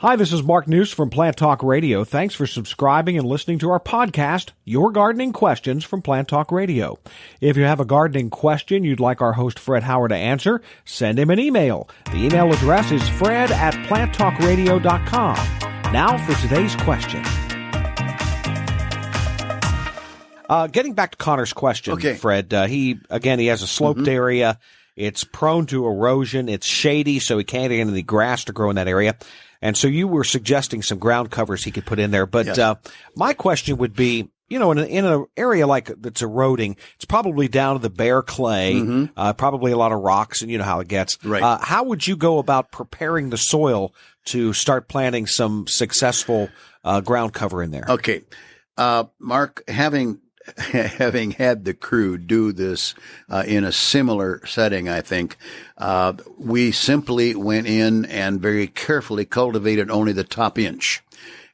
Hi, this is Mark News from Plant Talk Radio. Thanks for subscribing and listening to our podcast, Your Gardening Questions from Plant Talk Radio. If you have a gardening question you'd like our host Fred Howard to answer, send him an email. The email address is fred@planttalkradio.com. Now for today's question. Getting back to Connor's question, okay. Fred, he has a sloped area. It's prone to erosion. It's shady, so he can't get any grass to grow in that area. And so you were suggesting some ground covers he could put in there. But yes. My question would be, in an area like that's eroding, it's probably down to the bare clay, probably a lot of rocks, and you know how it gets. Right. How would you go about preparing the soil to start planting some successful ground cover in there? Okay. Mark, having had the crew do this in a similar setting, I think, we simply went in and very carefully cultivated only the top inch.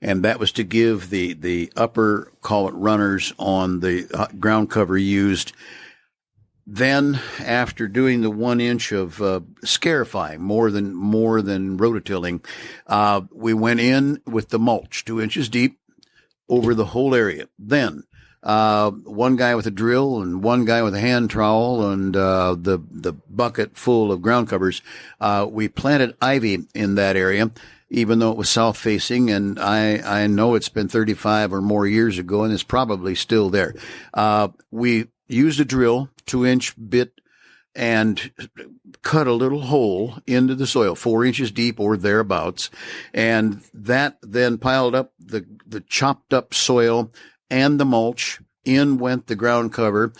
And that was to give the upper, call it runners, on the ground cover used. Then, after doing the 1 inch of scarifying, more than rototilling, we went in with the mulch 2 inches deep over the whole area. Then, one guy with a drill and one guy with a hand trowel and the bucket full of ground covers. We planted ivy in that area, even though it was south facing, and I know it's been 35 or more years ago, and it's probably still there. We used a drill, 2-inch bit, and cut a little hole into the soil, 4 inches deep or thereabouts, and that then piled up the chopped up soil and the mulch. In went the ground cover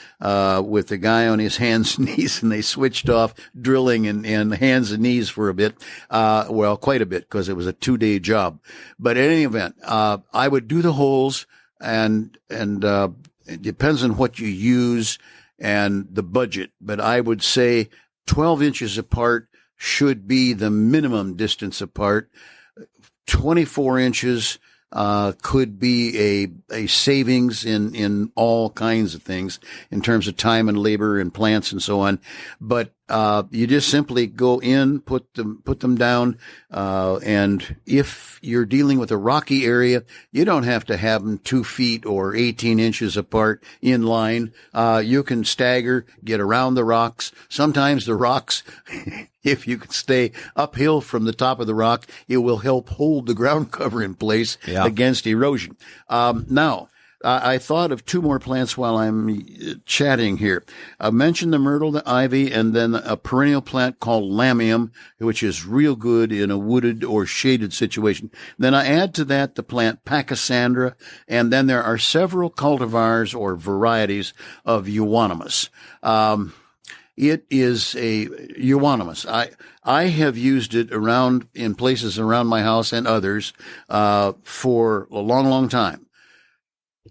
with the guy on his hands and knees, and they switched off drilling and hands and knees for a bit. Quite a bit, because it was a 2-day job. But in any event, I would do the holes, and it depends on what you use and the budget. But I would say 12 inches apart should be the minimum distance apart. 24 inches could be a savings in all kinds of things in terms of time and labor and plants and so on. But you just simply go in, put them down, and if you're dealing with a rocky area, you don't have to have them 2 feet or 18 inches apart in line. You can stagger, get around the rocks. Sometimes the rocks, if you can stay uphill from the top of the rock, it will help hold the ground cover in place against erosion. Now, I thought of 2 more plants while I'm chatting here. I mentioned the myrtle, the ivy, and then a perennial plant called lamium, which is real good in a wooded or shaded situation. Then I add to that the plant pachysandra, and then there are several cultivars or varieties of euonymus. It is a euonymus. I have used it around in places around my house and others for a long, long time.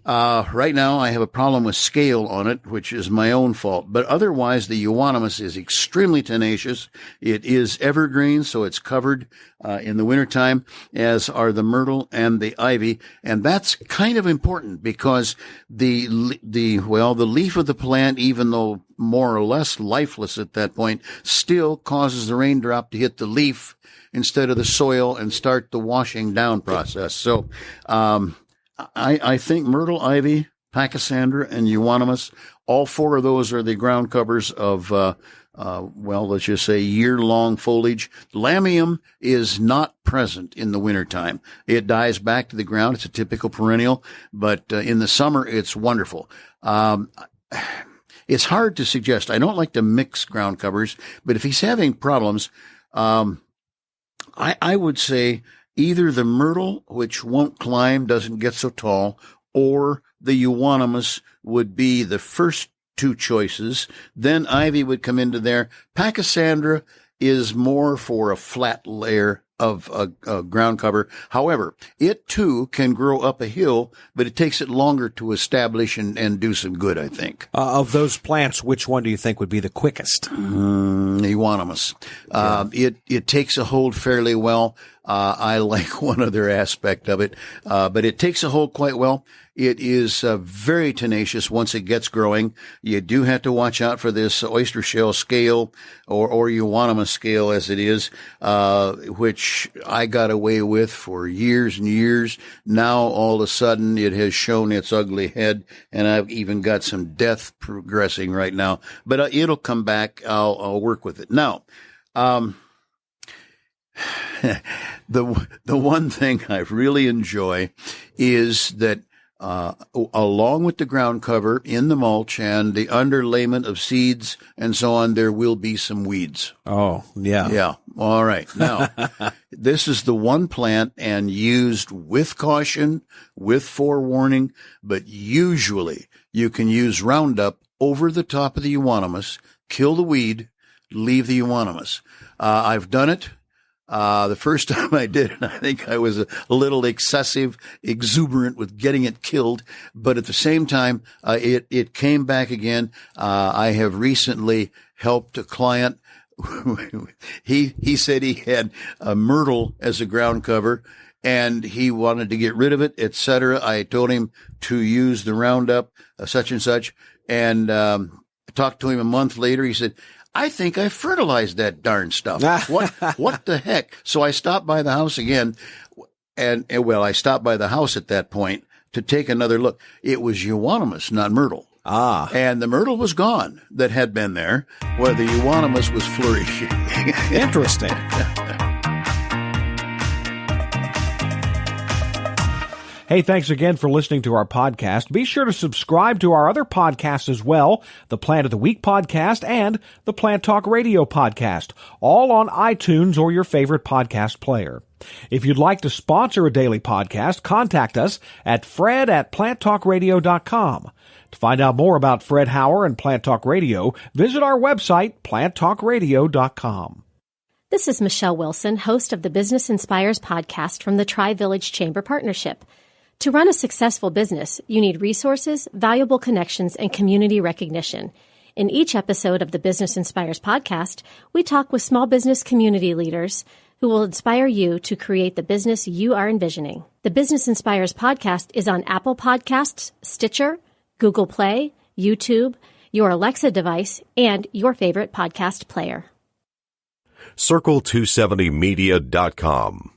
Right now I have a problem with scale on it, which is my own fault. But otherwise, the euonymus is extremely tenacious. It is evergreen, so it's covered in the wintertime, as are the myrtle and the ivy. And that's kind of important because the leaf of the plant, even though more or less lifeless at that point, still causes the raindrop to hit the leaf instead of the soil and start the washing down process. So, I think myrtle, ivy, pachysandra, and euonymus, all 4 of those are the ground covers of, let's just say year-long foliage. Lamium is not present in the wintertime. It dies back to the ground. It's a typical perennial, but in the summer, it's wonderful. It's hard to suggest. I don't like to mix ground covers, but if he's having problems, I would say either the myrtle, which won't climb, doesn't get so tall, or the euonymus would be the first 2 choices. Then ivy would come into there. Pachysandra is more for a flat layer of a ground cover. However, it too can grow up a hill, but it takes it longer to establish and do some good, I think. Of those plants, which one do you think would be the quickest? Euonymus. It takes a hold fairly well. I like one other aspect of it, but it takes a hold quite well. It is very tenacious once it gets growing. You do have to watch out for this oyster shell scale or euonymus scale as it is, which I got away with for years and years. Now all of a sudden it has shown its ugly head, and I've even got some death progressing right now. But it'll come back. I'll work with it. Now, the one thing I really enjoy is that along with the ground cover in the mulch and the underlayment of seeds and so on, there will be some weeds. Oh, yeah. Yeah. All right. Now, this is the one plant, and used with caution, with forewarning, but usually you can use Roundup over the top of the euonymus, kill the weed, leave the euonymus. I've done it. The first time I did it, I think I was a little exuberant with getting it killed, but at the same time, it came back again. I have recently helped a client. He said he had a myrtle as a ground cover, and he wanted to get rid of it, etc. I told him to use the Roundup, such and such, and talked to him a month later. He said, I think I fertilized that darn stuff. What the heck? So I stopped by the house again, and I stopped by the house at that point to take another look. It was euonymus, not myrtle. And the myrtle was gone that had been there, where the euonymus was flourishing. Interesting. Hey, thanks again for listening to our podcast. Be sure to subscribe to our other podcasts as well, the Plant of the Week podcast and the Plant Talk Radio podcast, all on iTunes or your favorite podcast player. If you'd like to sponsor a daily podcast, contact us at fred@planttalkradio.com. To find out more about Fred Hauer and Plant Talk Radio, visit our website, planttalkradio.com. This is Michelle Wilson, host of the Business Inspires podcast from the Tri-Village Chamber Partnership. To run a successful business, you need resources, valuable connections, and community recognition. In each episode of the Business Inspires podcast, we talk with small business community leaders who will inspire you to create the business you are envisioning. The Business Inspires podcast is on Apple Podcasts, Stitcher, Google Play, YouTube, your Alexa device, and your favorite podcast player. Circle270media.com